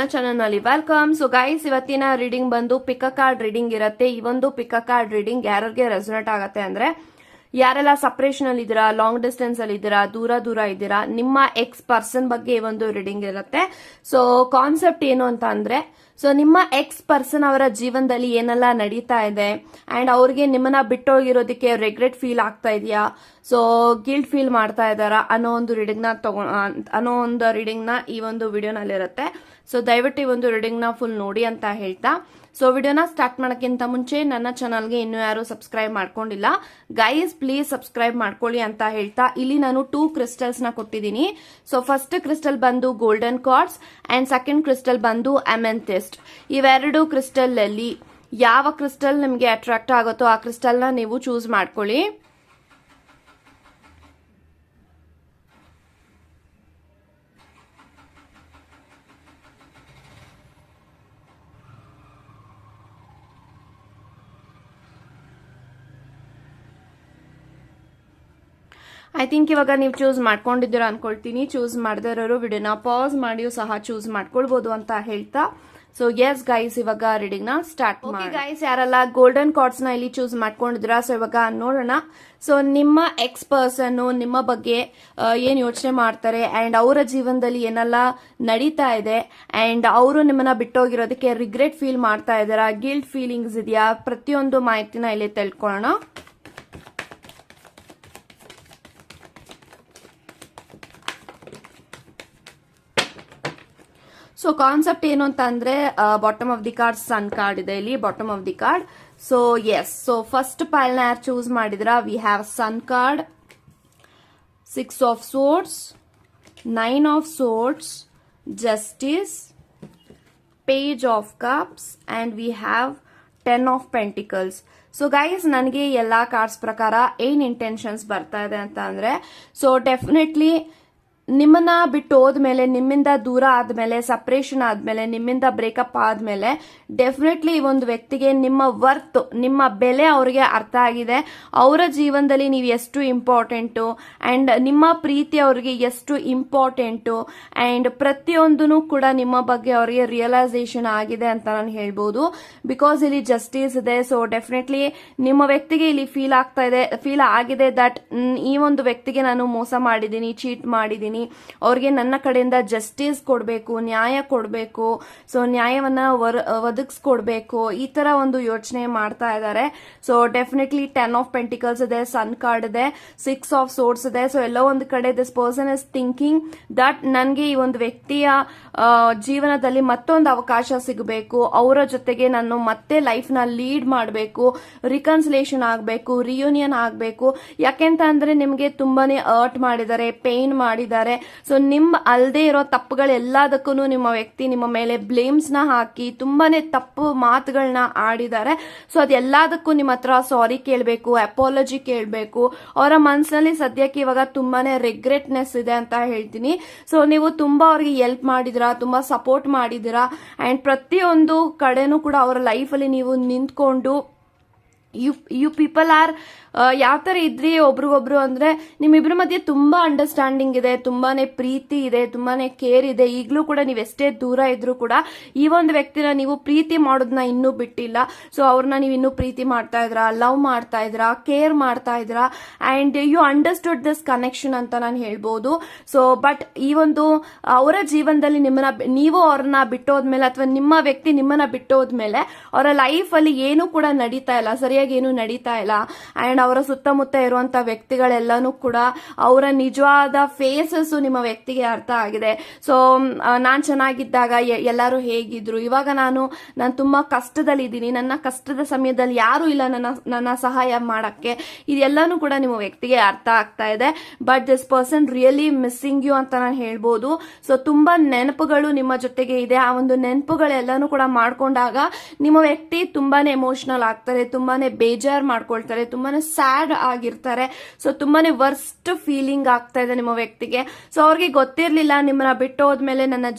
ನನ್ನ ಚಾನಲ್ ನಲ್ಲಿ welcome. So guys, ಇವತ್ತಿನ ರೀಡಿಂಗ್ ಬಂದು ಪಿಕ್ ಅ ಕಾರ್ಡ್ ರೀಡಿಂಗ್ ಇರುತ್ತೆ. ಈ ಒಂದು ಪಿಕ್ ಅ ಕಾರ್ಡ್ ರೀಡಿಂಗ್ ಯಾರಿಗೆ ರೆಸೊನೇಟ್ ಆಗತ್ತೆ ಅಂದ್ರೆ, ಯಾರೆಲ್ಲ ಸಪರೇಷನ್ ಅಲ್ಲಿ ಇದ್ದೀರಾ, ಲಾಂಗ್ ಡಿಸ್ಟೆನ್ಸ್ ಅಲ್ಲಿ ಇದ್ದೀರಾ, ದೂರ ಇದ್ದೀರಾ, ನಿಮ್ಮ ಎಕ್ಸ್ ಪರ್ಸನ್ ಬಗ್ಗೆ ಈ ಒಂದು ರೀಡಿಂಗ್ ಇರುತ್ತೆ. ಸೊ ಕಾನ್ಸೆಪ್ಟ್ ಏನು ಅಂತ ಅಂದ್ರೆ, ಸೊ ನಿಮ್ಮ ಎಕ್ಸ್ ಪರ್ಸನ್ ಅವರ ಜೀವನದಲ್ಲಿ ಏನೆಲ್ಲ ನಡೀತಾ ಇದೆ ಅಂಡ್ ಅವ್ರಿಗೆ ನಿಮ್ಮನ್ನ ಬಿಟ್ಟೋಗಿರೋದಕ್ಕೆ ರಿಗ್ರೆಟ್ ಫೀಲ್ ಆಗ್ತಾ ಇದೆಯಾ, ಸೊ ಗಿಲ್ಟ್ ಫೀಲ್ ಮಾಡ್ತಾ ಇದಾರಾ ಅನ್ನೋ ಒಂದು ರೀಡಿಂಗ್ ನ ಈ ಒಂದು ವಿಡಿಯೋನಲ್ಲಿ ಇರುತ್ತೆ. ಸೊ ದಯವಿಟ್ಟು ಈ ಒಂದು ರೀಡಿಂಗ್ ನ ಫುಲ್ ನೋಡಿ ಅಂತ ಹೇಳ್ತಾ, ಸೊ ವಿಡಿಯೋನ ಸ್ಟಾರ್ಟ್ ಮಾಡೋಕ್ಕಿಂತ ಮುಂಚೆ ನನ್ನ ಚಾನಲ್ಗೆ ಇನ್ನೂ ಯಾರು ಸಬ್ಸ್ಕ್ರೈಬ್ ಮಾಡ್ಕೊಂಡಿಲ್ಲ, ಗೈಸ್ ಪ್ಲೀಸ್ ಸಬ್ಸ್ಕ್ರೈಬ್ ಮಾಡ್ಕೊಳ್ಳಿ ಅಂತ ಹೇಳ್ತಾ, ಇಲ್ಲಿ ನಾನು 2 ಕ್ರಿಸ್ಟಲ್ಸ್ ನ ಕೊಟ್ಟಿದ್ದೀನಿ. ಸೊ ಫಸ್ಟ್ ಕ್ರಿಸ್ಟಲ್ ಬಂದು golden cards and second crystal ಬಂದು ಅಮೆಂಥಿಸ್ಟ್. ಇವೆರಡು ಕ್ರಿಸ್ಟಲ್ ಅಲ್ಲಿ ಯಾವ ಕ್ರಿಸ್ಟಲ್ ನಿಮಗೆ ಅಟ್ರಾಕ್ಟ್ ಆಗುತ್ತೋ ಆ ಕ್ರಿಸ್ಟಲ್ ನ ನೀವು ಚೂಸ್ ಮಾಡ್ಕೊಳ್ಳಿ. ಐ ಥಿಂಕ್ ಇವಾಗ ನೀವು ಚೂಸ್ ಮಾಡ್ಕೊಂಡಿದ್ದೀರಾ ಅನ್ಕೊಳ್ತೀನಿ. ಚೂಸ್ ಮಾಡದೇ ಇರೋರು ವಿಡಿಯೋನ ಪಾಸ್ ಮಾಡಿಯೂ ಸಹ ಚೂಸ್ ಮಾಡ್ಕೊಳ್ಬಹುದು ಅಂತ ಹೇಳ್ತಾ, ಸೊ ಎಸ್ ಗೈಸ್, ಇವಾಗ ರೀಡಿಂಗ್ ನ ಸ್ಟಾರ್ಟ್ ಮಾಡಿ. ಗೈಸ್, ಯಾರೆಲ್ಲ ಗೋಲ್ಡನ್ ಕಾರ್ಡ್ಸ್ ನ ಇಲ್ಲಿ ಚೂಸ್ ಮಾಡ್ಕೊಂಡಿದ್ರ, ಸೊ ಇವಾಗ ನೋಡೋಣ. ಸೊ ನಿಮ್ಮ ಎಕ್ಸ್ ಪರ್ಸನ್ ನಿಮ್ಮ ಬಗ್ಗೆ ಏನ್ ಯೋಚನೆ ಮಾಡ್ತಾರೆ ಅಂಡ್ ಅವರ ಜೀವನದಲ್ಲಿ ಏನೆಲ್ಲ ನಡೀತಾ ಇದೆ ಅಂಡ್ ಅವರು ನಿಮ್ಮನ್ನ ಬಿಟ್ಟೋಗಿರೋದಕ್ಕೆ ರಿಗ್ರೆಟ್ ಫೀಲ್ ಮಾಡ್ತಾ ಇದಾರಾ, ಗಿಲ್ಟ್ ಫೀಲಿಂಗ್ಸ್ ಇದೆಯಾ, ಪ್ರತಿಯೊಂದು ಮಾಹಿತಿನ ಇಲ್ಲಿ ತಿಳ್ಕೊಳ್ಳೋಣ. ಸೊ ಕಾನ್ಸೆಪ್ಟ್ ಏನು ಅಂತ ಅಂದ್ರೆ, bottom of the card sun card ಇದೆ ಇಲ್ಲಿ, bottom of the card. So yes, so first pile ನ ಯಾರು ಚೂಸ್ ಮಾಡಿದ್ರ, we have sun card, 6 of swords, 9 of swords, justice, page of cups and we have 10 of pentacles. So guys, ನನಗೆ ಎಲ್ಲಾ cards ಪ್ರಕಾರ ಏನ್ intentions ಬರ್ತಾ ಇದೆ ಅಂತ ಅಂದ್ರೆ, ಸೊ ಡೆಫಿನೆಟ್ಲಿ ನಿಮ್ಮನ್ನ ಬಿಟ್ಟು ಹೋದ್ಮೇಲೆ, ನಿಮ್ಮಿಂದ ದೂರ ಆದ್ಮೇಲೆ, ಸಪರೇಷನ್ ಆದ್ಮೇಲೆ, ನಿಮ್ಮಿಂದ ಬ್ರೇಕಪ್ ಆದ್ಮೇಲೆ ಡೆಫಿನೆಟ್ಲಿ ಈ ಒಂದು ವ್ಯಕ್ತಿಗೆ ನಿಮ್ಮ ವರ್ತ್, ನಿಮ್ಮ ಬೆಲೆ ಅವರಿಗೆ ಅರ್ಥ ಆಗಿದೆ. ಅವರ ಜೀವನದಲ್ಲಿ ನೀವು ಎಷ್ಟು ಇಂಪಾರ್ಟೆಂಟು ಅಂಡ್ ನಿಮ್ಮ ಪ್ರೀತಿ ಅವರಿಗೆ ಎಷ್ಟು ಇಂಪಾರ್ಟೆಂಟು ಅಂಡ್ ಪ್ರತಿಯೊಂದೂ ಕೂಡ ನಿಮ್ಮ ಬಗ್ಗೆ ಅವರಿಗೆ ರಿಯಲೈಸೇಷನ್ ಆಗಿದೆ ಅಂತ ನಾನು ಹೇಳ್ಬೋದು. ಬಿಕಾಸ್ ಇಲ್ಲಿ ಜಸ್ಟಿಸ್ ಇದೆ. ಸೊ ಡೆಫಿನೆಟ್ಲಿ ನಿಮ್ಮ ವ್ಯಕ್ತಿಗೆ ಇಲ್ಲಿ ಫೀಲ್ ಆಗಿದೆ ದಟ್ ಈ ಒಂದು ವ್ಯಕ್ತಿಗೆ ನಾನು ಮೋಸ ಮಾಡಿದ್ದೀನಿ, ಚೀಟ್ ಮಾಡಿದ್ದೀನಿ, ಅವ್ರಿಗೆ ನನ್ನ ಕಡೆಯಿಂದ ಜಸ್ಟಿಸ್ ಕೊಡಬೇಕು, ನ್ಯಾಯ ಕೊಡಬೇಕು, ಸೊ ನ್ಯಾಯವನ್ನ ಒದಗಿಸ್ಕೊಡ್ಬೇಕು, ಈ ತರ ಒಂದು ಯೋಚನೆ ಮಾಡ್ತಾ ಇದ್ದಾರೆ. ಸೊ ಡೆಫಿನೆಟ್ಲಿ 10 ಆಫ್ ಪೆಂಟಿಕಲ್ಸ್ ಇದೆ, ಸನ್ ಕಾರ್ಡ್ ಇದೆ, 6 ಆಫ್ ಸೋರ್ಡ್ಸ್ ಇದೆ. ಸೊ ಎಲ್ಲೋ ಒಂದು ಕಡೆ this person is thinking that ನನಗೆ ಈ ಒಂದು ವ್ಯಕ್ತಿಯ ಜೀವನದಲ್ಲಿ ಮತ್ತೊಂದು ಅವಕಾಶ ಸಿಗಬೇಕು, ಅವರ ಜೊತೆಗೆ ನಾನು ಮತ್ತೆ ಲೈಫ್ ನ ಲೀಡ್ ಮಾಡಬೇಕು, ರಿಕನ್ಸಿಲೇಷನ್ ಆಗಬೇಕು, ರಿಯೂನಿಯನ್ ಆಗಬೇಕು. ಯಾಕೆಂತ ಅಂದ್ರೆ ನಿಮಗೆ ತುಂಬಾನೇ ಹರ್ಟ್ ಮಾಡಿದ್ದಾರೆ, ಪೇನ್ ಮಾಡಿದ್ದಾರೆ. ಸೊ ನಿಮ್ಮ ಅಲ್ಲದೆ ಇರೋ ತಪ್ಪುಗಳೆಲ್ಲದಕ್ಕೂ ನಿಮ್ಮ ವ್ಯಕ್ತಿ ನಿಮ್ಮ ಮೇಲೆ ಬ್ಲೇಮ್ಸ್ ನ ಹಾಕಿ ತುಂಬಾನೇ ತಪ್ಪು ಮಾತುಗಳನ್ನ ಆಡಿದ್ದಾರೆ. ಸೊ ಅದೆಲ್ಲದಕ್ಕೂ ನಿಮ್ಮ ಹತ್ರ ಸಾರಿ ಕೇಳಬೇಕು, ಅಪಾಲಜಿ ಕೇಳಬೇಕು. ಅವರ ಮನಸ್ಸಿನಲ್ಲಿ ಸದ್ಯಕ್ಕೆ ಇವಾಗ ತುಂಬಾನೇ ರಿಗ್ರೆಟ್ನೆಸ್ ಇದೆ ಅಂತ ಹೇಳ್ತೀನಿ. ಸೊ ನೀವು ತುಂಬಾ ಅವ್ರಿಗೆ ಹೆಲ್ಪ್ ಮಾಡಿದಿರಾ, ತುಂಬಾ ಸಪೋರ್ಟ್ ಮಾಡಿದಿರಾ ಅಂಡ್ ಪ್ರತಿಯೊಂದು ಕಡೆನೂ ಕೂಡ ಅವರ ಲೈಫ್ ಅಲ್ಲಿ ನೀವು ನಿಂತ್ಕೊಂಡು ಯು ಪೀಪಲ್ ಆರ್ ಯಾವ ತರ ಇದ್ರಿ ಒಬ್ರಿಗೊಬ್ರು ಅಂದ್ರೆ, ನಿಮ್ಮಿಬ್ರ ಮಧ್ಯೆ ತುಂಬಾ ಅಂಡರ್ಸ್ಟ್ಯಾಂಡಿಂಗ್ ಇದೆ, ತುಂಬಾನೇ ಪ್ರೀತಿ ಇದೆ, ತುಂಬಾನೇ ಕೇರ್ ಇದೆ. ಈಗಲೂ ಕೂಡ ನೀವು ಎಷ್ಟೇ ದೂರ ಇದ್ರೂ ಕೂಡ ಈ ಒಂದು ವ್ಯಕ್ತಿನ ನೀವು ಪ್ರೀತಿ ಮಾಡೋದನ್ನ ಇನ್ನೂ ಬಿಟ್ಟಿಲ್ಲ. ಸೊ ಅವ್ರನ್ನ ನೀವು ಇನ್ನೂ ಪ್ರೀತಿ ಮಾಡ್ತಾ ಇದ್ರಾ, ಲವ್ ಮಾಡ್ತಾ ಇದ್ರಾ, ಕೇರ್ ಮಾಡ್ತಾ ಇದ್ರಾ and you understood this connection ಅಂತ ನಾನು ಹೇಳ್ಬೋದು. ಸೊ ಬಟ್ ಈ ಒಂದು ಅವರ ಜೀವನದಲ್ಲಿ ನೀವು ಅವ್ರನ್ನ ಬಿಟ್ಟೋದ್ಮೇಲೆ ಅಥವಾ ನಿಮ್ಮ ವ್ಯಕ್ತಿ ನಿಮ್ಮನ್ನ ಬಿಟ್ಟೋದ್ಮೇಲೆ ಅವರ ಲೈಫ್ ಅಲ್ಲಿ ಏನು ಕೂಡ ನಡೀತಾ ಇಲ್ಲ, ಸರಿಯಾಗಿ ಏನು ನಡೀತಾ ಇಲ್ಲ ಅಂಡ್ ಅವರ ಸುತ್ತಮುತ್ತ ಇರುವಂತ ವ್ಯಕ್ತಿಗಳೆಲ್ಲಾನು ಕೂಡ ಅವರ ನಿಜವಾದ ಫೇಸಸ್ ನಿಮ್ಮ ವ್ಯಕ್ತಿಗೆ ಅರ್ಥ ಆಗಿದೆ. ಸೊ ನಾನ್ ಚೆನ್ನಾಗಿದ್ದಾಗ ಎಲ್ಲರೂ ಹೇಗಿದ್ರು, ಇವಾಗ ನಾನು ತುಂಬಾ ಕಷ್ಟದಲ್ಲಿ ಇದ್ದೀನಿ, ನನ್ನ ಕಷ್ಟದ ಸಮಯದಲ್ಲಿ ಯಾರು ಇಲ್ಲ ನನ್ನ ಸಹಾಯ ಮಾಡಕ್ಕೆ, ಇದೆಲ್ಲಾನು ಕೂಡ ನಿಮ್ಮ ವ್ಯಕ್ತಿಗೆ ಅರ್ಥ ಆಗ್ತಾ ಇದೆ. But this person really missing you ಅಂತ ನಾನು ಹೇಳ್ಬೋದು. ಸೊ ತುಂಬಾ ನೆನಪುಗಳು ನಿಮ್ಮ ಜೊತೆಗೆ ಇದೆ. ಆ ಒಂದು ನೆನಪುಗಳೆಲ್ಲಾನು ಕೂಡ ಮಾಡ್ಕೊಂಡಾಗ ನಿಮ್ಮ ವ್ಯಕ್ತಿ ತುಂಬಾನೇ ಎಮೋಷನಲ್ ಆಗ್ತಾರೆ, ತುಂಬಾನೇ ಬೇಜಾರ್ ಮಾಡ್ಕೊಳ್ತಾರೆ, ತುಂಬಾನೇ ಸ್ಯಾಡ್ ಆಗಿರ್ತಾರೆ. ಸೊ ತುಂಬಾನೇ ವರ್ಸ್ಟ್ ಫೀಲಿಂಗ್ ಆಗ್ತಾ ಇದೆ ನಿಮ್ಮ ವ್ಯಕ್ತಿಗೆ. ಸೊ ಅವ್ರಿಗೆ ಗೊತ್ತಿರ್ಲಿಲ್ಲ ನಿಮ್ಮನ್ನ ಬಿಟ್ಟು ಹೋದ್ಮೇಲೆ ನನ್ನ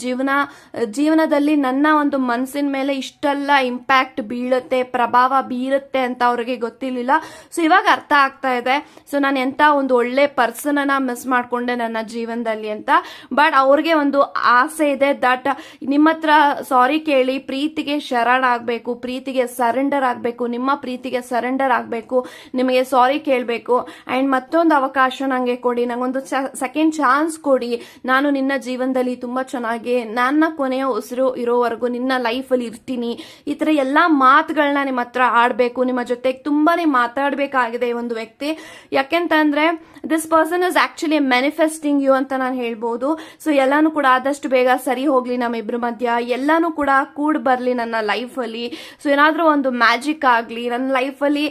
ಜೀವನದಲ್ಲಿ ನನ್ನ ಒಂದು ಮನಸ್ಸಿನ ಮೇಲೆ ಇಷ್ಟೆಲ್ಲ ಇಂಪ್ಯಾಕ್ಟ್ ಬೀಳುತ್ತೆ, ಪ್ರಭಾವ ಬೀರುತ್ತೆ ಅಂತ ಅವ್ರಿಗೆ ಗೊತ್ತಿರ್ಲಿಲ್ಲ. ಸೊ ಇವಾಗ ಅರ್ಥ ಆಗ್ತಾ ಇದೆ, ಸೊ ನಾನು ಎಂತ ಒಂದು ಒಳ್ಳೆ ಪರ್ಸನ್ ಅನ್ನ ಮಿಸ್ ಮಾಡ್ಕೊಂಡೆ ನನ್ನ ಜೀವನದಲ್ಲಿ ಅಂತ. ಬಟ್ ಅವ್ರಿಗೆ ಒಂದು ಆಸೆ ಇದೆ ದಟ್ ನಿಮ್ಮ ಹತ್ರ ಸಾರಿ ಕೇಳಿ ಪ್ರೀತಿಗೆ ಶರಣಾಗಬೇಕು, ಪ್ರೀತಿಗೆ ಸರೆಂಡರ್ ಆಗಬೇಕು, ನಿಮ್ಮ ಪ್ರೀತಿಗೆ ಸರೆಂಡರ್ ಆಗಬೇಕು, ನಿಮಗೆ ಸಾರಿ ಕೇಳಬೇಕು. ಅಂಡ್ ಮತ್ತೊಂದು ಅವಕಾಶ ನಂಗೆ ಕೊಡಿ, ನಂಗೊಂದು ಸೆಕೆಂಡ್ ಚಾನ್ಸ್ ಕೊಡಿ, ನಾನು ನಿನ್ನ ಜೀವನದಲ್ಲಿ ತುಂಬಾ ಚೆನ್ನಾಗಿ ನನ್ನ ಕೊನೆಯ ಉಸಿರು ಇರೋವರೆಗೂ ನಿನ್ನ ಲೈಫಲ್ಲಿ ಇರ್ತೀನಿ. ಈ ತರ ಎಲ್ಲಾ ಮಾತುಗಳನ್ನ ನಿಮ್ಮ ಹತ್ರ ಆಡ್ಬೇಕು, ನಿಮ್ಮ ಜೊತೆಗೆ ತುಂಬಾನೇ ಮಾತಾಡ್ಬೇಕಾಗಿದೆ ಈ ಒಂದು ವ್ಯಕ್ತಿ. ಯಾಕೆಂತಂದ್ರೆ this person is actually manifesting you ಅಂತ ನಾನು ಹೇಳ್ಬೋದು. ಸೊ ಎಲ್ಲಾನು ಕೂಡ ಆದಷ್ಟು ಬೇಗ ಸರಿ ಹೋಗ್ಲಿ ನಮ್ಮಿಬ್ರ ಮಧ್ಯ, ಎಲ್ಲಾನು ಕೂಡ ಕೂಡ್ ಬರ್ಲಿ ನನ್ನ ಲೈಫ್ ಅಲ್ಲಿ. ಸೊ ಏನಾದ್ರೂ ಒಂದು ಮ್ಯಾಜಿಕ್ ಆಗ್ಲಿ ನನ್ನ ಲೈಫ್ ಅಲ್ಲಿ,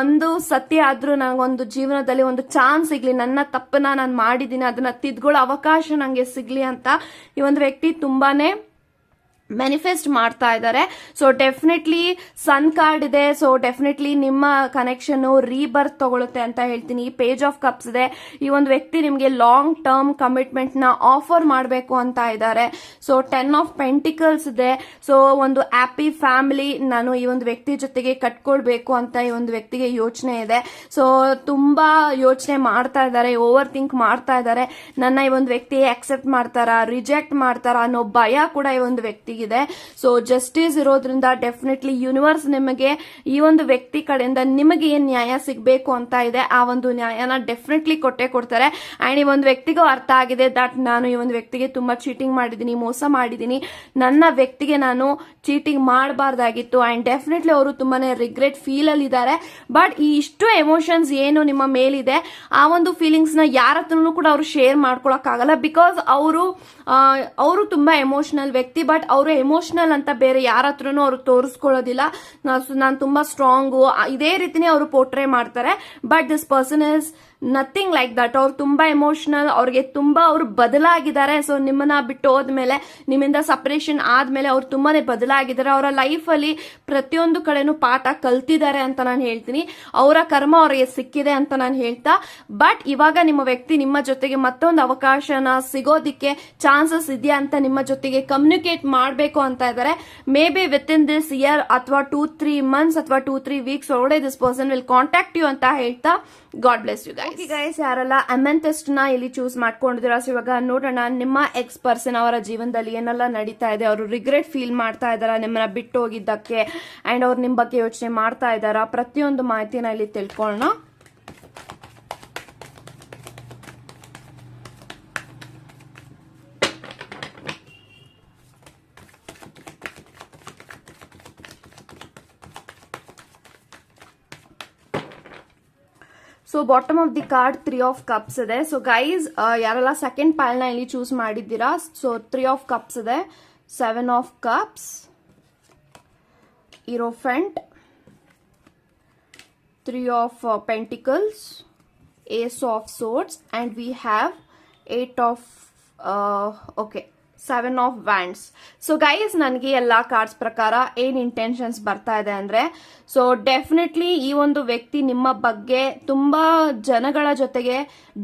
ಒಂದು ಸತ್ಯ ಆದ್ರೂ ನನಗೊಂದು ಜೀವನದಲ್ಲಿ ಒಂದು ಚಾನ್ಸ್ ಸಿಗ್ಲಿ, ನನ್ನ ತಪ್ಪನ್ನ ನಾನು ಮಾಡಿದೀನಿ ಅದನ್ನ ತಿದ್ಕೊಳ್ಳೋ ಅವಕಾಶ ನಂಗೆ ಸಿಗ್ಲಿ ಅಂತ ಈ ಒಂದು ವ್ಯಕ್ತಿ ತುಂಬಾನೇ ಮ್ಯಾನಿಫೆಸ್ಟ್ ಮಾಡ್ತಾ ಇದ್ದಾರೆ. ಸೊ ಡೆಫಿನೆಟ್ಲಿ ಸನ್ ಕಾರ್ಡ್ ಇದೆ. ಸೊ ಡೆಫಿನೆಟ್ಲಿ ನಿಮ್ಮ ಕನೆಕ್ಷನ್ ರೀಬರ್ತ್ ತಗೊಳುತ್ತೆ ಅಂತ ಹೇಳ್ತೀನಿ. ಪೇಜ್ ಆಫ್ ಕಪ್ಸ್ ಇದೆ. ಈ ಒಂದು ವ್ಯಕ್ತಿ ನಿಮಗೆ ಲಾಂಗ್ ಟರ್ಮ್ ಕಮಿಟ್ಮೆಂಟ್ ನ ಆಫರ್ ಮಾಡಬೇಕು ಅಂತ ಇದ್ದಾರೆ. ಸೊ 10 ಆಫ್ ಪೆಂಟಿಕಲ್ಸ್ ಇದೆ. ಸೊ ಒಂದು ಹ್ಯಾಪಿ ಫ್ಯಾಮಿಲಿ ನಾನು ಈ ಒಂದು ವ್ಯಕ್ತಿ ಜೊತೆಗೆ ಕಟ್ಕೊಳ್ಬೇಕು ಅಂತ ಈ ಒಂದು ವ್ಯಕ್ತಿಗೆ ಯೋಚನೆ ಇದೆ. ಸೊ ತುಂಬಾ ಯೋಚನೆ ಮಾಡ್ತಾ ಇದ್ದಾರೆ, ಓವರ್ ಥಿಂಕ್ ಮಾಡ್ತಾ ಇದ್ದಾರೆ. ನನ್ನ ಈ ಒಂದು ವ್ಯಕ್ತಿ ಅಕ್ಸೆಪ್ಟ್ ಮಾಡ್ತಾರಾ, ರಿಜೆಕ್ಟ್ ಮಾಡ್ತಾರಾ ಅನ್ನೋ ಭಯ ಕೂಡ ಈ ಒಂದು ವ್ಯಕ್ತಿಗೆ ಇದೆ. ಸೊ ಜಸ್ಟಿಸ್ ಇರೋದ್ರಿಂದ ಡೆಫಿನೆಟ್ಲಿ ಯೂನಿವರ್ಸ್ ನಿಮಗೆ ಈ ಒಂದು ವ್ಯಕ್ತಿ ಕಡೆಯಿಂದ ನಿಮಗೆ ಏನ್ ನ್ಯಾಯ ಸಿಗಬೇಕು ಅಂತ ಇದೆ ಆ ಒಂದು ನ್ಯಾಯನ ಡೆಫಿನೆಟ್ಲಿ ಕೊಟ್ಟೆ ಕೊಡ್ತಾರೆ. ಅಂಡ್ ಈ ಒಂದು ವ್ಯಕ್ತಿಗೂ ಅರ್ಥ ಆಗಿದೆ ದಟ್ ನಾನು ಈ ಒಂದು ವ್ಯಕ್ತಿಗೆ ತುಂಬಾ ಚೀಟಿಂಗ್ ಮಾಡಿದೀನಿ, ಮೋಸ ಮಾಡಿದೀನಿ, ನನ್ನ ವ್ಯಕ್ತಿಗೆ ನಾನು ಚೀಟಿಂಗ್ ಮಾಡಬಾರ್ದಾಗಿತ್ತು. ಅಂಡ್ ಡೆಫಿನೆಟ್ಲಿ ಅವರು ತುಂಬಾನೇ ರಿಗ್ರೆಟ್ ಫೀಲ್ ಅಲ್ಲಿ ಇದ್ದಾರೆ. ಬಟ್ ಈ ಇಷ್ಟು ಎಮೋಷನ್ಸ್ ಏನು ನಿಮ್ಮ ಮೇಲಿದೆ ಆ ಒಂದು ಫೀಲಿಂಗ್ಸ್ ನ ಯಾರ ಹತ್ರನೂ ಕೂಡ ಅವರು ಶೇರ್ ಮಾಡ್ಕೊಳಕ್ ಆಗಲ್ಲ. ಬಿಕಾಸ್ ಅವರು ತುಂಬಾ ಎಮೋಷನಲ್ ವ್ಯಕ್ತಿ. ಬಟ್ ಅವರು ಎಮೋಷನಲ್ ಅಂತ ಬೇರೆ ಯಾರ ಹತ್ರನೂ ಅವರು ತೋರಿಸ್ಕೊಳ್ಳೋದಿಲ್ಲ. ನಾನು ತುಂಬಾ ಸ್ಟ್ರಾಂಗು ಇದೇ ರೀತಿನೇ ಅವರು ಪೋರ್ಟ್ರೇ ಮಾಡ್ತಾರೆ. But this person is nothing like that. ಅವ್ರು ತುಂಬಾ ಎಮೋಷನಲ್, ಅವ್ರಿಗೆ ತುಂಬಾ ಅವರು ಬದಲಾಗಿದ್ದಾರೆ. ಸೊ ನಿಮ್ಮನ್ನ ಬಿಟ್ಟು ಹೋದ್ಮೇಲೆ, ನಿಮ್ಮಿಂದ ಸಪರೇಷನ್ ಆದ್ಮೇಲೆ ಅವ್ರು ತುಂಬಾನೇ ಬದಲಾಗಿದ್ದಾರೆ. ಅವರ ಲೈಫ್ ಅಲ್ಲಿ ಪ್ರತಿಯೊಂದು ಕಡೆನೂ ಪಾಠ ಕಲ್ತಿದ್ದಾರೆ ಅಂತ ನಾನು ಹೇಳ್ತೀನಿ. ಅವರ ಕರ್ಮ ಅವರಿಗೆ ಸಿಕ್ಕಿದೆ ಅಂತ ನಾನು ಹೇಳ್ತಾ, ಬಟ್ ಇವಾಗ ನಿಮ್ಮ ವ್ಯಕ್ತಿ ನಿಮ್ಮ ಜೊತೆಗೆ ಮತ್ತೊಂದು ಅವಕಾಶನ ಸಿಗೋದಿಕ್ಕೆ ಚಾನ್ಸಸ್ ಇದೆಯಾ ಅಂತ ನಿಮ್ಮ ಜೊತೆಗೆ ಕಮ್ಯುನಿಕೇಟ್ ಮಾಡಬೇಕು ಅಂತ ಇದ್ದಾರೆ. May be within this year ಅಥವಾ 2-3 months ಅಥವಾ 2-3 weeks ಒಳಗಡೆ this person will contact you ಅಂತ ಹೇಳ್ತಾ God bless you guys. Okay guys, ಯಾರೆಲ್ಲ ಅಮೆಂಥೆಸ್ಟ್ ನ ಇಲ್ಲಿ ಚೂಸ್ ಮಾಡ್ಕೊಂಡಿದ್ದೀರಾ, ಸೊ ಇವಾಗ ನೋಡೋಣ ನಿಮ್ಮ ಎಕ್ಸ್ ಪರ್ಸನ್ ಅವರ ಜೀವನದಲ್ಲಿ ಏನೆಲ್ಲ ನಡೀತಾ ಇದೆ. ಅವರು ರಿಗ್ರೆಟ್ ಫೀಲ್ ಮಾಡ್ತಾ ಇದಾರಾ ನಿಮ್ಮನ್ನ ಬಿಟ್ಟು ಹೋಗಿದ್ದಕ್ಕೆ, ಅಂಡ್ ಅವ್ರು ನಿಮ್ ಬಗ್ಗೆ ಯೋಚನೆ ಮಾಡ್ತಾ ಇದ್ದಾರಾ, ಪ್ರತಿಯೊಂದು ಮಾಹಿತಿನ ಇಲ್ಲಿ ತಿಳ್ಕೊಳ್ಳೋಣ. So bottom of the card 3 of cups ಇದೆ. ಸೊ ಗೈಸ್, ಯಾರೆಲ್ಲ ಸೆಕೆಂಡ್ ಪೈಲ್ ನ ಇಲ್ಲಿ ಚೂಸ್ ಮಾಡಿದ್ದೀರಾ, ಸೊ 3 ಆಫ್ ಕಪ್ಸ್ ಇದೆ, 7 of cups, hierophant, 3 of pentacles, ace of swords, and we have 8 of 7 of wands. So guys, ನನಗೆ ಎಲ್ಲಾ ಕಾರ್ಡ್ಸ್ ಪ್ರಕಾರ ಏನ್ ಇಂಟೆನ್ಷನ್ಸ್ ಬರ್ತಾ ಇದೆ ಅಂದ್ರೆ, ಸೊ ಡೆಫಿನೆಟ್ಲಿ ಈ ಒಂದು ವ್ಯಕ್ತಿ ನಿಮ್ಮ ಬಗ್ಗೆ ತುಂಬಾ ಜನಗಳ ಜೊತೆಗೆ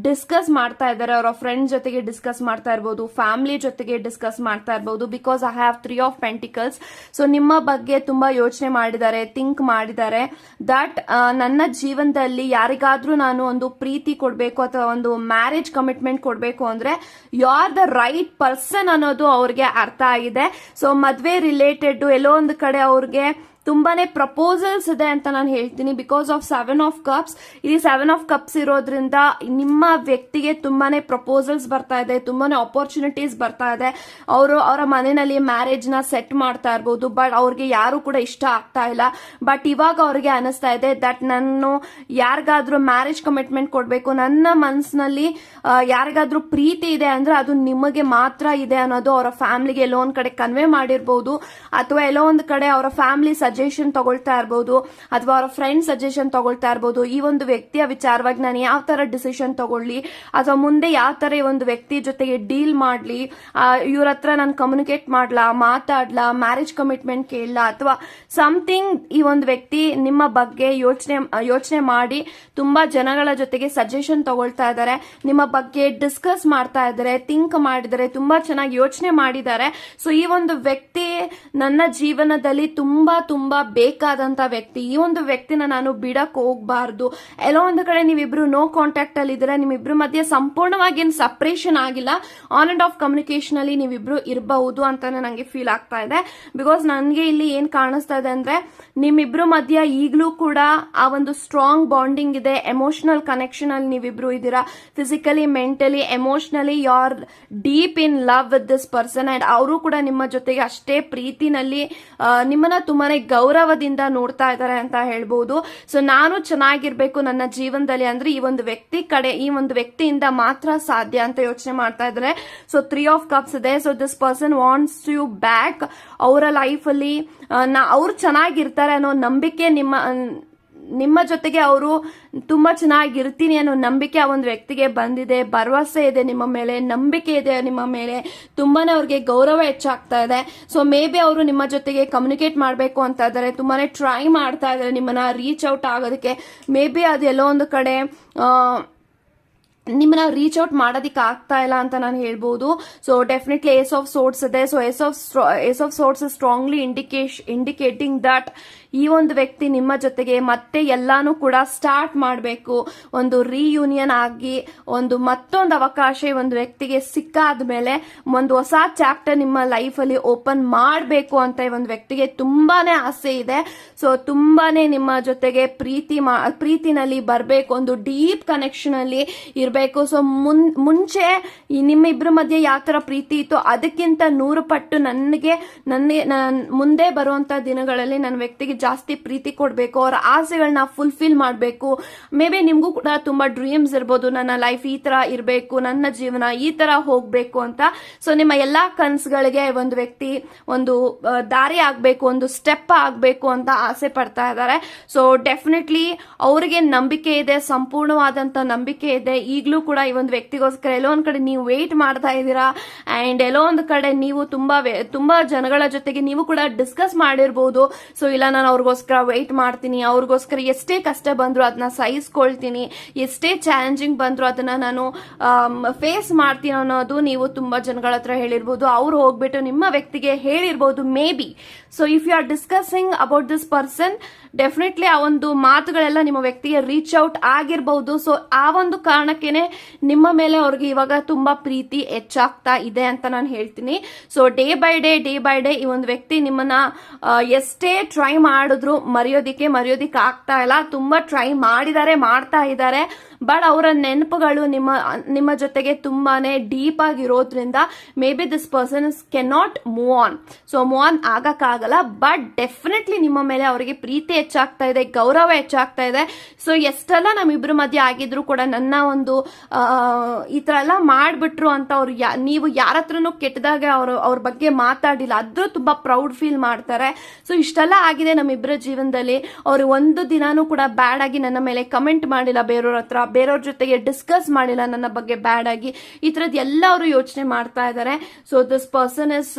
ಡಿಸ್ಕಸ್ ಮಾಡ್ತಾ ಇದ್ದಾರೆ. ಅವರ ಫ್ರೆಂಡ್ ಜೊತೆಗೆ ಡಿಸ್ಕಸ್ ಮಾಡ್ತಾ ಇರ್ಬೋದು, ಫ್ಯಾಮಿಲಿ ಜೊತೆಗೆ ಡಿಸ್ಕಸ್ ಮಾಡ್ತಾ ಇರ್ಬೋದು. Because I have 3 of pentacles. So ನಿಮ್ಮ ಬಗ್ಗೆ ತುಂಬಾ ಯೋಚನೆ ಮಾಡಿದ್ದಾರೆ, ಥಿಂಕ್ ಮಾಡಿದ್ದಾರೆ ದಟ್ ನನ್ನ ಜೀವನದಲ್ಲಿ ಯಾರಿಗಾದ್ರೂ ನಾನು ಒಂದು ಪ್ರೀತಿ ಕೊಡ್ಬೇಕು ಅಥವಾ ಒಂದು ಮ್ಯಾರೇಜ್ ಕಮಿಟ್ಮೆಂಟ್ ಕೊಡ್ಬೇಕು ಅಂದ್ರೆ you are the right person ಅನ್ನೋದು ಅವ್ರಿಗೆ ಅರ್ಥ ಆಗಿದೆ. ಸೊ ಮದ್ವೆ ರಿಲೇಟೆಡ್ ಎಲ್ಲೋ ಒಂದು ಕಡೆ ಅವ್ರಿಗೆ ತುಂಬಾನೇ ಪ್ರಪೋಸಲ್ಸ್ ಇದೆ ಅಂತ ನಾನು ಹೇಳ್ತೀನಿ. ಬಿಕಾಸ್ ಆಫ್ 7 ಆಫ್ ಕಪ್ಸ್, ಇಲ್ಲಿ 7 ಆಫ್ ಕಪ್ಸ್ ಇರೋದ್ರಿಂದ ನಿಮ್ಮ ವ್ಯಕ್ತಿಗೆ ತುಂಬಾನೇ ಪ್ರಪೋಸಲ್ಸ್ ಬರ್ತಾ ಇದೆ, ತುಂಬಾನೇ ಆಪರ್ಚುನಿಟೀಸ್ ಬರ್ತಾ ಇದೆ. ಅವರ ಮನೆಯಲ್ಲಿ ಮ್ಯಾರೇಜ್ ನ ಸೆಟ್ ಮಾಡ್ತಾ ಇರ್ಬೋದು, ಬಟ್ ಅವ್ರಿಗೆ ಯಾರು ಕೂಡ ಇಷ್ಟ ಆಗ್ತಾ ಇಲ್ಲ. ಬಟ್ ಇವಾಗ ಅವ್ರಿಗೆ ಅನಿಸ್ತಾ ಇದೆ ದಟ್ ನಾನು ಯಾರಿಗಾದ್ರೂ ಮ್ಯಾರೇಜ್ ಕಮಿಟ್ಮೆಂಟ್ ಕೊಡ್ಬೇಕು, ನನ್ನ ಮನಸ್ಸಿನಲ್ಲಿ ಯಾರಿಗಾದ್ರೂ ಪ್ರೀತಿ ಇದೆ ಅಂದ್ರೆ ಅದು ನಿಮಗೆ ಮಾತ್ರ ಇದೆ ಅನ್ನೋದು ಅವರ ಫ್ಯಾಮಿಲಿಗೆ ಎಲ್ಲೋ ಒಂದ್ ಕಡೆ ಕನ್ವೆ ಮಾಡಿರ್ಬೋದು, ಅಥವಾ ಎಲ್ಲೋ ಒಂದ್ ಕಡೆ ಅವರ ಫ್ಯಾಮಿಲಿ ಸಜೆಸ್ಟ್ ಸಜೆಷನ್ ತಗೊಳ್ತಾ ಇರ್ಬೋದು, ಅಥವಾ ಅವರ ಫ್ರೆಂಡ್ ಸಜೆಷನ್ ತಗೊಳ್ತಾ ಇರ್ಬೋದು. ಈ ಒಂದು ವ್ಯಕ್ತಿಯ ವಿಚಾರವಾಗಿ ನಾನು ಯಾವ ತರ ಡಿಸಿಷನ್ ತಗೊಳ್ಳಿ, ಅಥವಾ ಮುಂದೆ ಯಾವ ತರ ಈ ಒಂದು ವ್ಯಕ್ತಿ ಜೊತೆಗೆ ಡೀಲ್ ಮಾಡ್ಲಿ, ಇವ್ರ ಹತ್ರ ನಾನು ಕಮ್ಯುನಿಕೇಟ್ ಮಾಡ್ಲಾ, ಮಾತಾಡ್ಲಾ, ಮ್ಯಾರೇಜ್ ಕಮಿಟ್ಮೆಂಟ್ ಕೇಳಲಾ, ಅಥವಾ ಸಮಥಿಂಗ್ ಈ ಒಂದು ವ್ಯಕ್ತಿ ನಿಮ್ಮ ಬಗ್ಗೆ ಯೋಚನೆ ಮಾಡಿ ತುಂಬಾ ಜನಗಳ ಜೊತೆಗೆ ಸಜೆಷನ್ ತಗೊಳ್ತಾ ಇದ್ದಾರೆ, ನಿಮ್ಮ ಬಗ್ಗೆ ಡಿಸ್ಕಸ್ ಮಾಡ್ತಾ ಇದ್ದಾರೆ, ಥಿಂಕ್ ಮಾಡಿದ್ದಾರೆ, ತುಂಬಾ ಚೆನ್ನಾಗಿ ಯೋಚನೆ ಮಾಡಿದ್ದಾರೆ. ಸೊ ಈ ಒಂದು ವ್ಯಕ್ತಿ ನನ್ನ ಜೀವನದಲ್ಲಿ ತುಂಬಾ ತುಂಬಾ ಬೇಕಾದಂತ ವ್ಯಕ್ತಿ. ಈ ಒಂದು ವ್ಯಕ್ತಿನ ನಾನು ಬಿಡಕ್ ಹೋಗ್ಬಾರ್ದು. ಎಲ್ಲೋ ಒಂದು ಕಡೆ ನೀವಿಬ್ರು ನೋ ಕಾಂಟ್ಯಾಕ್ಟ್ ಅಲ್ಲಿ ಇದ್ರೆ, ನಿಮ್ಮಿಬ್ರು ಮಧ್ಯೆ ಸಂಪೂರ್ಣವಾಗಿ ಏನು ಸಪರೇಷನ್ ಆಗಿಲ್ಲ, ಆನ್ ಅಂಡ್ ಆಫ್ ಕಮ್ಯುನಿಕೇಶನ್ ಅಲ್ಲಿ ನೀವಿಬ್ರು ಇರಬಹುದು ಅಂತಾನೆ ನಂಗೆ ಫೀಲ್ ಆಗ್ತಾ ಇದೆ. ಬಿಕಾಸ್ ನನಗೆ ಇಲ್ಲಿ ಏನ್ ಕಾಣಿಸ್ತಾ ಇದೆ ಅಂದ್ರೆ, ನಿಮ್ಮಿಬ್ರು ಮಧ್ಯ ಈಗಲೂ ಕೂಡ ಆ ಒಂದು ಸ್ಟ್ರಾಂಗ್ ಬಾಂಡಿಂಗ್ ಇದೆ, ಎಮೋಷನಲ್ ಕನೆಕ್ಷನ್ ಅಲ್ಲಿ ನೀವಿಬ್ರು ಇದ್ದೀರಾ. Physically, mentally, emotionally you are deep in love with this person. And ಅವರು ಕೂಡ ನಿಮ್ಮ ಜೊತೆಗೆ ಅಷ್ಟೇ ಪ್ರೀತಿನಲ್ಲಿ ನಿಮ್ಮನ್ನ ತುಂಬಾನೇ ಗೌರವದಿಂದ ನೋಡ್ತಾ ಇದ್ದಾರೆ ಅಂತ ಹೇಳ್ಬಹುದು. ಸೊ ನಾನು ಚೆನ್ನಾಗಿರ್ಬೇಕು ನನ್ನ ಜೀವನದಲ್ಲಿ ಅಂದ್ರೆ ಈ ಒಂದು ವ್ಯಕ್ತಿ ಕಡೆ, ಈ ಒಂದು ವ್ಯಕ್ತಿಯಿಂದ ಮಾತ್ರ ಸಾಧ್ಯ ಅಂತ ಯೋಚನೆ ಮಾಡ್ತಾ ಇದ್ದಾರೆ. ಸೊ 3 ಆಫ್ ಕಪ್ಸ್ ಇದೆ. So this person wants you back. ಅವರ ಲೈಫ್ ಅಲ್ಲಿ ಅವ್ರು ಚೆನ್ನಾಗಿರ್ತಾರೆ ಅನ್ನೋ ನಂಬಿಕೆ ನಿಮ್ಮ ಜೊತೆಗೆ ಅವರು ತುಂಬಾ ಚೆನ್ನಾಗಿರ್ತೀನಿ ಅನ್ನೋ ನಂಬಿಕೆ ಆ ಒಂದು ವ್ಯಕ್ತಿಗೆ ಬಂದಿದೆ. ಭರವಸೆ ಇದೆ ನಿಮ್ಮ ಮೇಲೆ, ನಂಬಿಕೆ ಇದೆ ನಿಮ್ಮ ಮೇಲೆ, ತುಂಬಾನೇ ಅವ್ರಿಗೆ ಗೌರವ ಹೆಚ್ಚಾಗ್ತಾ ಇದೆ. ಸೊ ಮೇ ಬಿ ಅವರು ನಿಮ್ಮ ಜೊತೆಗೆ ಕಮ್ಯುನಿಕೇಟ್ ಮಾಡಬೇಕು ಅಂತ ಇದ್ದಾರೆ, ತುಂಬಾನೇ ಟ್ರೈ ಮಾಡ್ತಾ ಇದ್ದಾರೆ ನಿಮ್ಮನ್ನ ರೀಚ್ ಔಟ್ ಆಗೋದಕ್ಕೆ. ಮೇ ಬಿ ಅದು ಎಲ್ಲೋ ಒಂದು ಕಡೆ ನಿಮ್ಮನ್ನ ರೀಚ್ ಔಟ್ ಮಾಡೋದಿಕ್ಕೆ ಆಗ್ತಾ ಇಲ್ಲ ಅಂತ ನಾನು ಹೇಳ್ಬೋದು. So definitely ace of swords ಇದೆ. So ace of swords strongly indicating that ಈ ಒಂದು ವ್ಯಕ್ತಿ ನಿಮ್ಮ ಜೊತೆಗೆ ಮತ್ತೆ ಎಲ್ಲಾನು ಕೂಡ ಸ್ಟಾರ್ಟ್ ಮಾಡಬೇಕು, ಒಂದು ರಿಯೂನಿಯನ್ ಆಗಿ ಮತ್ತೊಂದು ಅವಕಾಶ ಈ ಒಂದು ವ್ಯಕ್ತಿಗೆ ಸಿಕ್ಕಾದ ಮೇಲೆ ಒಂದು ಹೊಸ ಚಾಪ್ಟರ್ ನಿಮ್ಮ ಲೈಫ್ ಅಲ್ಲಿ ಓಪನ್ ಮಾಡಬೇಕು ಅಂತ ಈ ಒಂದು ವ್ಯಕ್ತಿಗೆ ತುಂಬಾನೇ ಆಸೆ ಇದೆ. ಸೊ ತುಂಬಾನೇ ನಿಮ್ಮ ಜೊತೆಗೆ ಪ್ರೀತಿನಲ್ಲಿ ಬರಬೇಕು, ಒಂದು ಡೀಪ್ ಕನೆಕ್ಷನ್ ಅಲ್ಲಿ ಇರಬೇಕು. ಸೊ ಮುಂಚೆ ನಿಮ್ಮಿಬ್ಬರ ಮಧ್ಯೆ ಯಾವ ತರ ಪ್ರೀತಿ ಇತ್ತು ಅದಕ್ಕಿಂತ 100 ಪಟ್ಟು ನನಗೆ ಮುಂದೆ ಬರುವಂತ ದಿನಗಳಲ್ಲಿ ನನ್ನ ವ್ಯಕ್ತಿಗೆ ಜಾಸ್ತಿ ಪ್ರೀತಿ ಕೊಡಬೇಕು, ಅವರ ಆಸೆಗಳನ್ನ ಫುಲ್ಫಿಲ್ ಮಾಡಬೇಕು. ಮೇ ಬಿ ನಿಮ್ಗೂ ಕೂಡ ತುಂಬಾ ಡ್ರೀಮ್ಸ್ ಇರ್ಬೋದು, ನನ್ನ ಲೈಫ್ ಈ ತರ ಇರಬೇಕು, ನನ್ನ ಜೀವನ ಈ ತರ ಹೋಗ್ಬೇಕು ಅಂತ. ಸೊ ನಿಮ್ಮ ಎಲ್ಲಾ ಕನಸುಗಳಿಗೆ ಒಂದು ವ್ಯಕ್ತಿ ಒಂದು ದಾರಿ ಆಗ್ಬೇಕು, ಒಂದು ಸ್ಟೆಪ್ ಆಗ್ಬೇಕು ಅಂತ ಆಸೆ ಪಡ್ತಾ ಇದ್ದಾರೆ. ಸೊ ಡೆಫಿನೆಟ್ಲಿ ಅವರಿಗೆ ನಂಬಿಕೆ ಇದೆ, ಸಂಪೂರ್ಣವಾದಂತ ನಂಬಿಕೆ ಇದೆ. ಈಗಲೂ ಕೂಡ ಈ ಒಂದು ವ್ಯಕ್ತಿಗೋಸ್ಕರ ಎಲ್ಲೋ ಒಂದ್ ಕಡೆ ನೀವು ವೇಟ್ ಮಾಡ್ತಾ ಇದ್ದೀರಾ, ಅಂಡ್ ಎಲ್ಲೋ ಒಂದು ಕಡೆ ನೀವು ತುಂಬಾ ಜನಗಳ ಜೊತೆಗೆ ನೀವು ಕೂಡ ಡಿಸ್ಕಸ್ ಮಾಡಿರ್ಬೋದು. ಸೊ ಇಲ್ಲ ನಾನು ಅವ್ರಿಗೋಸ್ಕರ ವೇಟ್ ಮಾಡ್ತೀನಿ, ಅವ್ರಿಗೋಸ್ಕರ ಎಷ್ಟೇ ಕಷ್ಟ ಬಂದ್ರು ಅದನ್ನ ಸಹಿಸ್ಕೊಳ್ತೀನಿ, ಎಷ್ಟೇ ಚಾಲೆಂಜಿಂಗ್ ಬಂದ್ರು ಅದನ್ನ ನಾನು ಫೇಸ್ ಮಾಡ್ತೀನಿ ಅನ್ನೋದು ನೀವು ತುಂಬಾ ಜನಗಳ ಹತ್ರ ಹೇಳಿರ್ಬೋದು. ಅವ್ರು ಹೋಗ್ಬಿಟ್ಟು ನಿಮ್ಮ ವ್ಯಕ್ತಿಗೆ ಹೇಳಿರ್ಬೋದು maybe. So if you are discussing about this person, definitely ಆ ಒಂದು ಮಾತುಗಳೆಲ್ಲ ನಿಮ್ಮ ವ್ಯಕ್ತಿಗೆ ರೀಚ್ ಔಟ್ ಆಗಿರಬಹುದು. ಸೊ ಆ ಒಂದು ಕಾರಣಕ್ಕೇನೆ ನಿಮ್ಮ ಮೇಲೆ ಅವ್ರಿಗೆ ಇವಾಗ ತುಂಬಾ ಪ್ರೀತಿ ಹೆಚ್ಚಾಗ್ತಾ ಇದೆ ಅಂತ ನಾನು ಹೇಳ್ತೀನಿ. ಸೊ ಡೇ ಬೈ ಡೇ ಈ ಒಂದು ವ್ಯಕ್ತಿ ನಿಮ್ಮನ್ನ ಎಷ್ಟೇ ಟ್ರೈ ಮಾಡಿದ್ರು ಮರೆಯೋದಿಕ್ಕೆ ಆಗ್ತಾ ಇಲ್ಲ. ತುಂಬಾ ಟ್ರೈ ಮಾಡ್ತಾ ಇದ್ದಾರೆ. ಬಟ್ ಅವರ ನೆನಪುಗಳು ನಿಮ್ಮ ಜೊತೆಗೆ ತುಂಬಾನೇ ಡೀಪ್ ಆಗಿರೋದ್ರಿಂದ maybe this person can not move on. So move on ಆಗಕ್ಕಾಗಲ್ಲ. ಬಟ್ ಡೆಫಿನೆಟ್ಲಿ ನಿಮ್ಮ ಮೇಲೆ ಅವರಿಗೆ ಪ್ರೀತಿ ಹೆಚ್ಚಾಗ್ತಾ ಇದೆ, ಗೌರವ ಹೆಚ್ಚಾಗ್ತಾ ಇದೆ. ಸೊ ಎಷ್ಟೆಲ್ಲ ನಮ್ಮಿಬ್ರ ಮಧ್ಯೆ ಆಗಿದ್ರು ಕೂಡ ನನ್ನ ಒಂದು ಈ ತರ ಎಲ್ಲ ಮಾಡ್ಬಿಟ್ರು ಅಂತ ಅವ್ರು ನೀವು ಯಾರ ಹತ್ರನೂ ಕೆಟ್ಟದಾಗ ಅವ್ರ ಬಗ್ಗೆ ಮಾತಾಡಿಲ್ಲ, ಅದ್ರೂ ತುಂಬಾ ಪ್ರೌಡ್ ಫೀಲ್ ಮಾಡ್ತಾರೆ. ಸೊ ಇಷ್ಟೆಲ್ಲ ಆಗಿದೆ ನಮ್ಮಿಬ್ಬರ ಜೀವನದಲ್ಲಿ. ಅವ್ರು ಒಂದು ದಿನಾನೂ ಕೂಡ ಬ್ಯಾಡ್ ಆಗಿ ನನ್ನ ಮೇಲೆ ಕಮೆಂಟ್ ಮಾಡಿಲ್ಲ, ಬೇರೆಯವ್ರ ಜೊತೆಗೆ ಡಿಸ್ಕಸ್ ಮಾಡಿಲ್ಲ ನನ್ನ ಬಗ್ಗೆ ಬ್ಯಾಡ್ ಆಗಿ. ಈ ತರದ್ ಎಲ್ಲ ಅವರು ಯೋಚನೆ ಮಾಡ್ತಾ ಇದ್ದಾರೆ. So this person is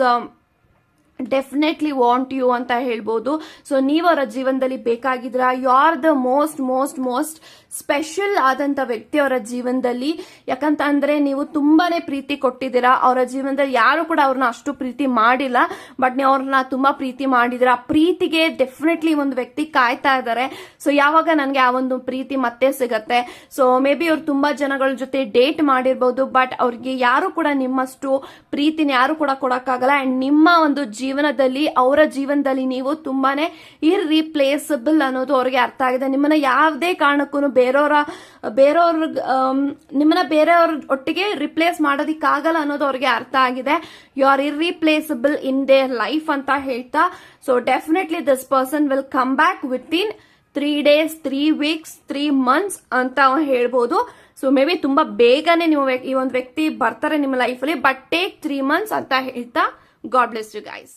definitely want you ಅಂತ ಹೇಳ್ಬೋದು. ಸೊ ನೀವು ಅವರ ಜೀವನದಲ್ಲಿ ಬೇಕಾಗಿದ್ರ, you are the most special ಆದಂತ ವ್ಯಕ್ತಿ ಅವರ ಜೀವನದಲ್ಲಿ. ಯಾಕಂತ ಅಂದ್ರೆ ನೀವು ತುಂಬಾನೇ ಪ್ರೀತಿ ಕೊಟ್ಟಿದ್ದೀರಾ. ಅವರ ಜೀವನದಲ್ಲಿ ಯಾರು ಕೂಡ ಅವ್ರನ್ನ ಅಷ್ಟು ಪ್ರೀತಿ ಮಾಡಿಲ್ಲ, ಬಟ್ ನೀವು ಅವ್ರನ್ನ ತುಂಬಾ ಪ್ರೀತಿ ಮಾಡಿದಿರಾ. ಪ್ರೀತಿಗೆ ಡೆಫಿನೆಟ್ಲಿ ಒಂದು ವ್ಯಕ್ತಿ ಕಾಯ್ತಾ ಇದ್ದಾರೆ. ಸೊ ಯಾವಾಗ ನನ್ಗೆ ಆ ಒಂದು ಪ್ರೀತಿ ಮತ್ತೆ ಸಿಗತ್ತೆ. ಸೊ ಮೇ ಬಿ ಅವ್ರು ತುಂಬಾ ಜನಗಳ ಜೊತೆ ಡೇಟ್ ಮಾಡಿರ್ಬೋದು, ಬಟ್ ಅವ್ರಿಗೆ ಯಾರು ಕೂಡ ನಿಮ್ಮಷ್ಟು ಪ್ರೀತಿನ ಯಾರು ಕೂಡ ಕೊಡಕ್ಕಾಗಲ್ಲ. ಅಂಡ್ ನಿಮ್ಮ ಒಂದು ಜೀವನದಲ್ಲಿ, ಅವರ ಜೀವನದಲ್ಲಿ ನೀವು ತುಂಬಾನೇ ಇರ್ರಿಪ್ಲೇಸಬಲ್ ಅನ್ನೋದು ಅವ್ರಿಗೆ ಅರ್ಥ ಆಗಿದೆ. ನಿಮ್ಮನ್ನ ಯಾವುದೇ ಕಾರಣಕ್ಕೂ ನಿಮ್ಮನ್ನ ಬೇರೆಯವ್ರ ಒಟ್ಟಿಗೆ ರಿಪ್ಲೇಸ್ ಮಾಡೋದಿಕ್ಕಾಗಲ್ಲ ಅನ್ನೋದು ಅವ್ರಿಗೆ ಅರ್ಥ ಆಗಿದೆ. You are irreplaceable in their life ಅಂತ ಹೇಳ್ತಾ, so definitely this person will come back with in 3 days, 3 weeks, 3 months ಅಂತ ಹೇಳ್ಬೋದು. ಸೊ ಮೇ ಬಿ ತುಂಬಾ ಬೇಗನೆ ನೀವು ಈ ಒಂದು ವ್ಯಕ್ತಿ ಬರ್ತಾರೆ ನಿಮ್ಮ ಲೈಫಲ್ಲಿ, ಬಟ್ ಟೇಕ್ 3 months ಅಂತ ಹೇಳ್ತಾ, ಗಾಡ್ ಬ್ಲೆಸ್ ಯು ಗೈಸ್.